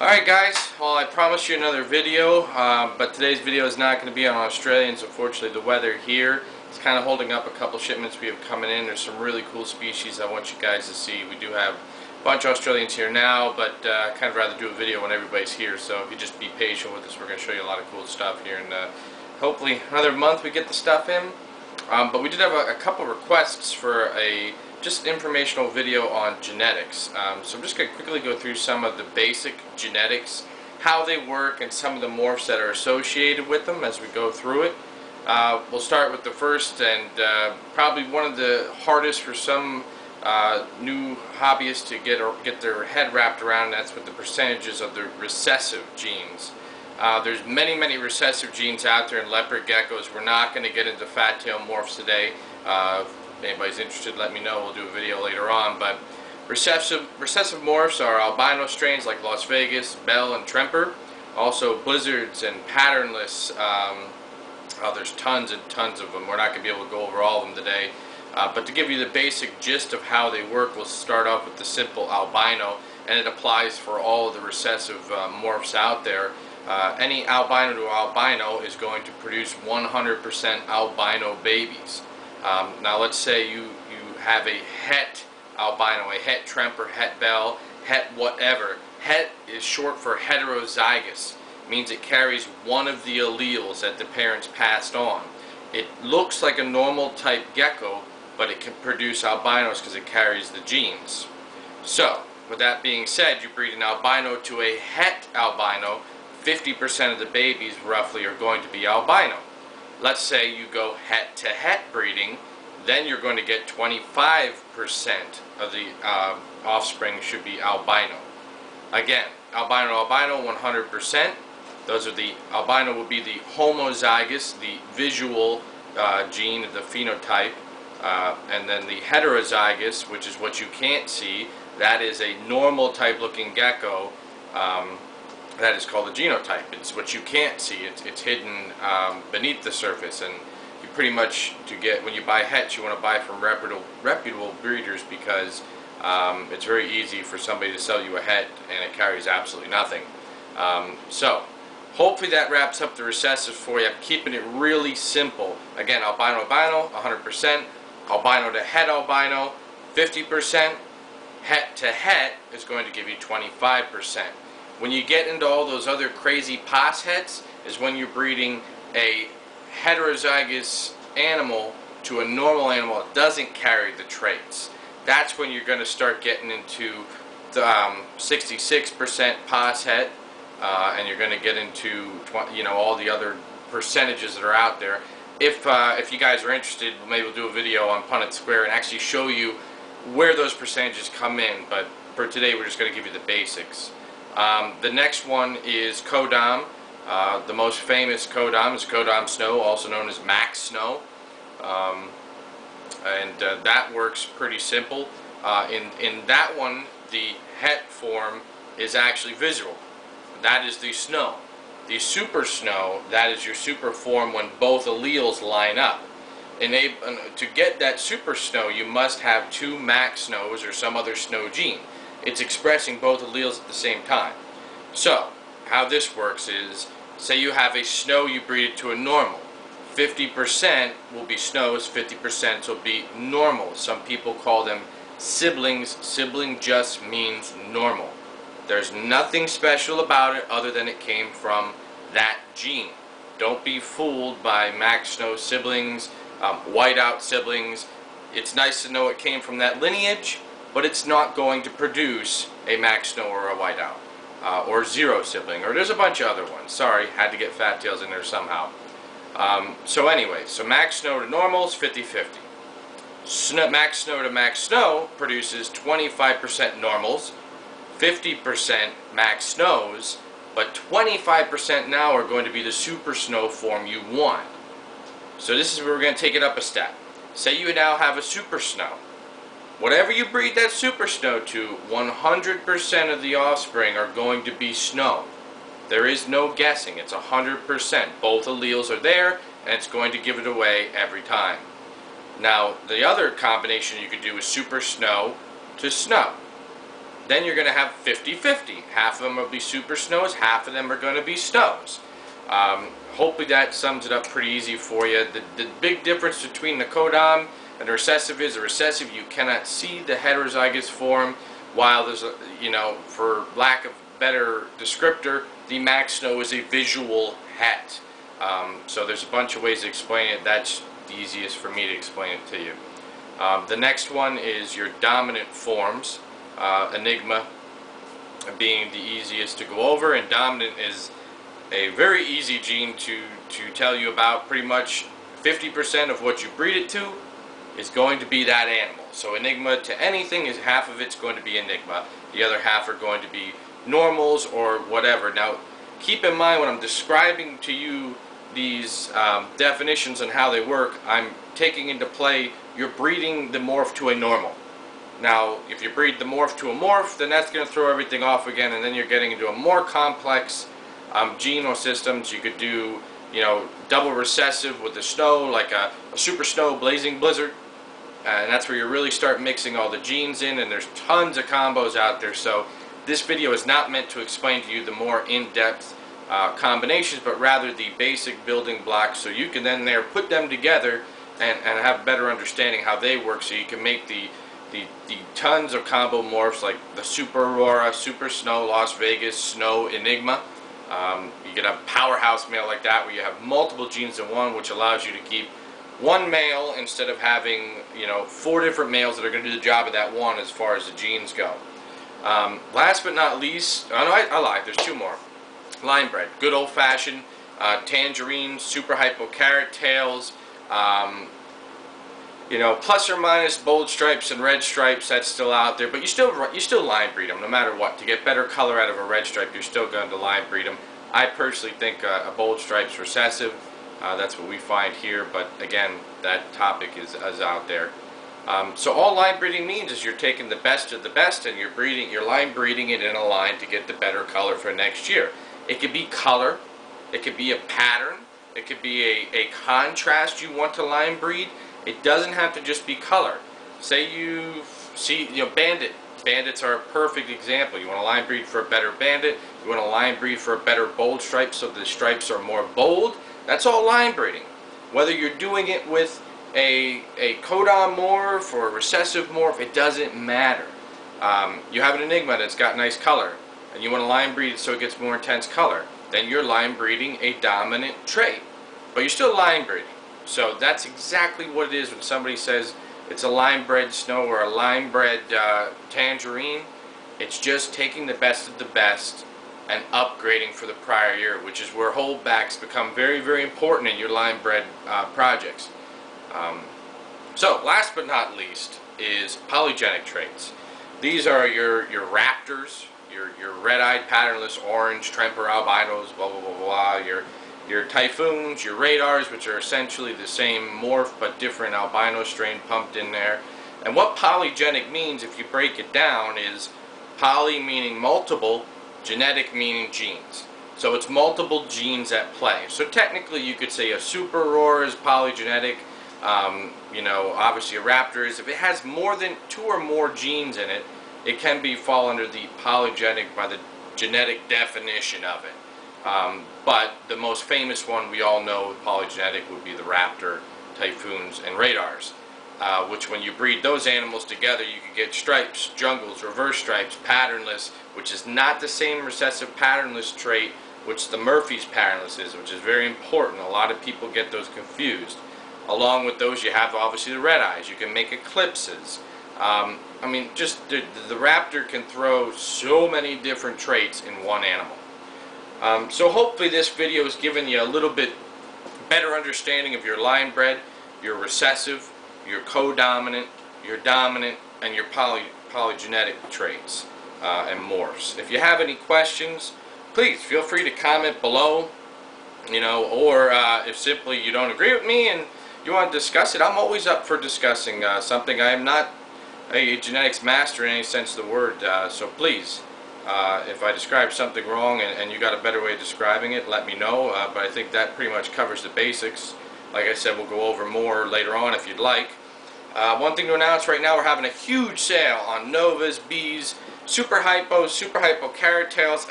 Alright guys, well I promised you another video, but today's video is not going to be on Australians. Unfortunately the weather here is kind of holding up a couple shipments we have coming in. There's some really cool species I want you guys to see. We do have a bunch of Australians here now, but I kind of rather do a video when everybody's here, so if you just be patient with us, we're going to show you a lot of cool stuff here, and hopefully another month we get the stuff in. But we did have a couple requests for a just informational video on genetics. So I'm just going to quickly go through some of the basic genetics, how they work, and some of the morphs that are associated with them as we go through it. We'll start with the first, and probably one of the hardest for some new hobbyists to get their head wrapped around, and that's with the percentages of the recessive genes. There's many recessive genes out there in leopard geckos. We're not going to get into fat tail morphs today. If anybody's interested, let me know. We'll do a video later on. But recessive morphs are albino strains like Las Vegas, Bell, and Tremper. Also blizzards and patternless. There's tons and tons of them. We're not going to be able to go over all of them today. But to give you the basic gist of how they work, we'll start off with the simple albino, and it applies for all of the recessive morphs out there. Any albino to albino is going to produce 100% albino babies. Now let's say you have a het albino, a het Tremper, het Bell, het whatever. Het is short for heterozygous. It means it carries one of the alleles that the parents passed on. It looks like a normal type gecko, but it can produce albinos because it carries the genes. So, with that being said, you breed an albino to a het albino, 50% of the babies roughly are going to be albino. Let's say you go het to het breeding, then you're going to get 25% of the offspring should be albino. Again, albino to albino, 100%. Those are the albino will be the homozygous, the visual gene of the phenotype, and then the heterozygous, which is what you can't see. That is a normal type looking gecko. That is called a genotype. It's what you can't see. It's hidden beneath the surface, and you pretty much, when you buy hets, you want to buy from reputable breeders, because it's very easy for somebody to sell you a het and it carries absolutely nothing. So hopefully that wraps up the recessive for you. I'm keeping it really simple. Again, albino 100%, albino to het albino 50%, het to het is going to give you 25%. When you get into all those other crazy pos hets is when you're breeding a heterozygous animal to a normal animal that doesn't carry the traits. That's when you're going to start getting into the 66% pos het, and you're going to get into all the other percentages that are out there. If you guys are interested, maybe we'll do a video on Punnett Square and actually show you where those percentages come in. But for today, we're just going to give you the basics. The next one is Codom. The most famous Codom is Codom Snow, also known as Max Snow. That works pretty simple. In that one, the het form is actually visual. That is the snow. The super snow, that is your super form when both alleles line up. To get that super snow, you must have two max snows or some other snow gene. It's expressing both alleles at the same time. So, how this works is, say you have a snow, you breed it to a normal. 50% will be snows, 50% will be normal. Some people call them siblings. Sibling just means normal. There's nothing special about it other than it came from that gene. Don't be fooled by max snow siblings, whiteout siblings. It's nice to know it came from that lineage, but it's not going to produce a max snow or a whiteout, or zero sibling, or there's a bunch of other ones. Sorry, had to get fat tails in there somehow. So anyway, so max snow to normals, 50-50. Max snow to max snow produces 25% normals, 50% max snows, but 25% now are going to be the super snow form you want. So this is where we're going to take it up a step. Say you now have a super snow. Whatever you breed that super snow to, 100% of the offspring are going to be snow. There is no guessing. It's 100%. Both alleles are there, and it's going to give it away every time. Now, the other combination you could do is super snow to snow. then you're going to have 50-50. Half of them will be super snows, half of them are going to be snows. Hopefully that sums it up pretty easy for you. The big difference between the codom and the recessive is, the recessive, you cannot see the heterozygous form, while there's a, for lack of better descriptor, the max snow is a visual het. So there's a bunch of ways to explain it. That's the easiest for me to explain it to you. The next one is your dominant forms. Enigma being the easiest to go over, and dominant is a very easy gene to tell you about. Pretty much 50% of what you breed it to is going to be that animal. So enigma to anything is half of it's going to be enigma. The other half are going to be normals or whatever. Now keep in mind when I'm describing to you these definitions and how they work, I'm taking into play you're breeding the morph to a normal. Now if you breed the morph to a morph, then that's going to throw everything off again, and then you're getting into a more complex genome systems. You could do double recessive with the snow, like a super snow blazing blizzard, and that's where you really start mixing all the genes in, and there's tons of combos out there. So this video is not meant to explain to you the more in-depth combinations, but rather the basic building blocks, so you can then put them together and have a better understanding how they work, so you can make the tons of combo morphs like the Super Aurora, Super Snow, Las Vegas, Snow, Enigma. You get a powerhouse male like that where you have multiple genes in one, which allows you to keep one male instead of having 4 different males that are going to do the job of that one as far as the genes go. Last but not least, oh no, I lied, there's 2 more. Line bred, good old-fashioned tangerine, super hypo carrot tails, plus or minus bold stripes and red stripes, that's still out there, but you still line breed them no matter what. To get better color out of a red stripe, you're still going to line breed them. I personally think a bold stripe's recessive. That's what we find here, but again, that topic is out there. So all line breeding means is you're taking the best of the best and you're line breeding it in a line to get the better color for next year. It could be color, it could be a pattern, it could be a contrast you want to line breed. It doesn't have to just be color. Say you see, bandit. Bandits are a perfect example. You want to line breed for a better bandit. You want to line breed for a better bold stripe so the stripes are more bold. That's all line breeding. Whether you're doing it with a codon morph or a recessive morph, it doesn't matter. You have an enigma that's got nice color, and you want to line breed it so it gets more intense color. Then you're line breeding a dominant trait, but you're still line breeding. So that's exactly what it is when somebody says it's a line-bred snow or a line-bred tangerine. It's just taking the best of the best and upgrading for the prior year, which is where holdbacks become very, very important in your line-bred projects. So last but not least is polygenic traits. These are your raptors, your red-eyed patternless orange, Tremper albinos, blah, blah, blah, blah, your typhoons, your radars, which are essentially the same morph but different albino strain pumped in there. And what polygenic means, if you break it down, is poly meaning multiple, genetic meaning genes. So it's multiple genes at play. So technically you could say a Super Aurora is polygenetic, obviously a raptor is. If it has more than 2 or more genes in it, it can fall under the polygenic by the genetic definition of it. But the most famous one we all know polygenetic would be the raptor, typhoons, and radars, which when you breed those animals together you could get stripes, jungles, reverse stripes, patternless, which is not the same recessive patternless trait which the Murphy's patternless is, which is very important. A lot of people get those confused. Along with those you have obviously the red eyes. You can make eclipses. Just the raptor can throw so many different traits in one animal. So hopefully this video has given you a little bit better understanding of your line bred, your recessive, your codominant, your dominant, and your polygenetic traits and morphs. If you have any questions, please feel free to comment below, or if simply you don't agree with me and you want to discuss it, I'm always up for discussing something. I am not a genetics master in any sense of the word, so please, if I describe something wrong and you got a better way of describing it, let me know, but I think that pretty much covers the basics. Like I said, we'll go over more later on if you'd like. One thing to announce right now, we're having a huge sale on Novas, Bs, super hypo carrot tails,